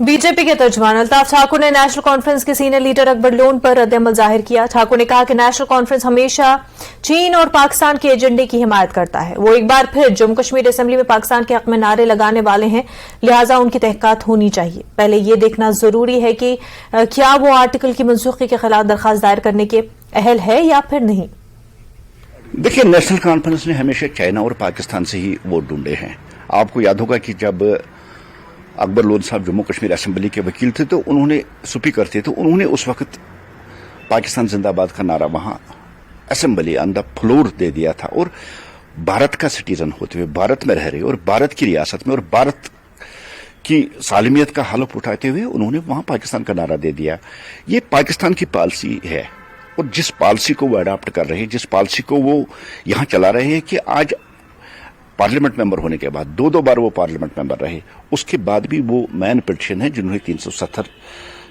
BJP के तर्जुमान अल्ताफ ठाकुर ने national conference के सीनियर लीडर अकबर लोन पर रद्द-ए-अमल जाहिर किया। ठाकुर ने कहा कि नेशनल कॉन्फ्रेंस हमेशा चीन और पाकिस्तान के एजेंडे की हिमायत करता है। वो एक बार फिर जम्मू कश्मीर असेंबली में पाकिस्तान के हक में नारे लगाने वाले हैं, लिहाजा उनकी तहकीकात होनी चाहिए। पहले ये देखना जरूरी है कि क्या वो आर्टिकल की मनसूखी के खिलाफ दरखास्त दायर करने के अहल है या फिर नहीं। देखिए, नेशनल कॉन्फ्रेंस ने हमेशा चाइना और पाकिस्तान से ही वोट ढूंढे हैं। आपको याद होगा कि जब अकबर लोन साहब जम्मू कश्मीर असेंबली के वकील थे तो उन्होंने स्पीकर थे, तो उन्होंने उस वक्त पाकिस्तान जिंदाबाद का नारा वहां असेंबली ऑन द फ्लोर दे दिया था। और भारत का सिटीजन होते हुए, भारत में रह रहे और भारत की रियासत में और भारत की सालमियत का हलफ उठाते हुए उन्होंने वहां पाकिस्तान का नारा दे दिया। ये पाकिस्तान की पॉलिसी है और जिस पॉलिसी को वो अडॉप्ट कर रहे हैं, जिस पॉलिसी को वो यहां चला रहे हैं कि आज पार्लियामेंट मेंबर होने के बाद दो बार वो पार्लियामेंट मेंबर रहे, उसके बाद भी वो मैन पिटीशन है जिन्होंने 370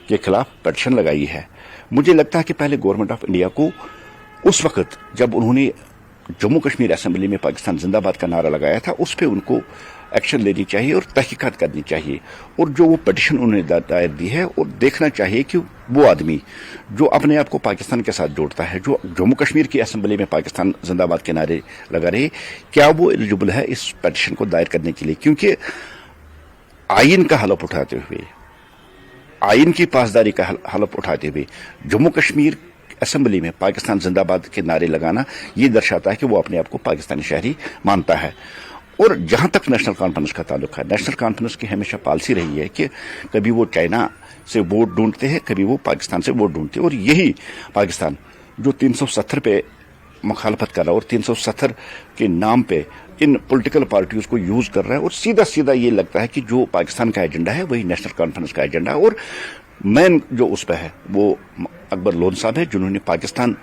के खिलाफ पिटीशन लगाई है। मुझे लगता है कि पहले गवर्नमेंट ऑफ इंडिया को उस वक्त जब उन्होंने जम्मू कश्मीर असेंबली में पाकिस्तान जिंदाबाद का नारा लगाया था, उस पर उनको एक्शन लेनी चाहिए और तहकीकात करनी चाहिए। और जो वो पिटीशन उन्होंने दायर दी है, और देखना चाहिए कि वो आदमी जो अपने आप को पाकिस्तान के साथ जोड़ता है, जो जम्मू कश्मीर की असेंबली में पाकिस्तान जिंदाबाद के नारे लगा रहे, क्या वो एलिजिबल है इस पिटीशन को दायर करने के लिए। क्योंकि आइन का हलफ उठाते हुए, आइन की पासदारी का हलफ उठाते हुए जम्मू कश्मीर असेंबली में पाकिस्तान जिंदाबाद के नारे लगाना ये दर्शाता है कि वो अपने आप को पाकिस्तानी शहरी मानता है। और जहां तक नेशनल कॉन्फ्रेंस का ताल्लुक है, नेशनल कॉन्फ्रेंस की हमेशा पॉलिसी रही है कि कभी वो चाइना से वोट ढूंढते हैं, कभी वो पाकिस्तान से वोट ढूंढते हैं। और यही पाकिस्तान जो 370 पे मुखालफत कर रहा है और 370 के नाम पे इन पॉलिटिकल पार्टियों को यूज कर रहा है, और सीधा सीधा ये लगता है कि जो पाकिस्तान का एजेंडा है वही नेशनल कॉन्फ्रेंस का एजेंडा है। और मेन जो उस पर है वो अकबर लोन साहब है, जिन्होंने पाकिस्तान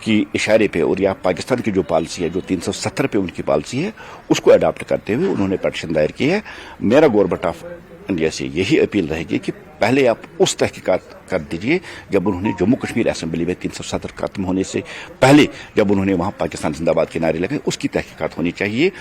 की इशारे पे और या पाकिस्तान की जो पॉलिसी है, जो 370 पे उनकी पॉलिसी है, उसको अडॉप्ट करते हुए उन्होंने पिटीशन दायर की है। मेरा गवर्नमेंट ऑफ इंडिया से यही अपील रहेगी कि पहले आप उस तहकीकात कर दीजिए जब उन्होंने जम्मू कश्मीर असेंबली में 370 खत्म होने से पहले जब उन्होंने वहां पाकिस्तान जिंदाबाद के नारे लगाए, उसकी तहकीकात होनी चाहिए।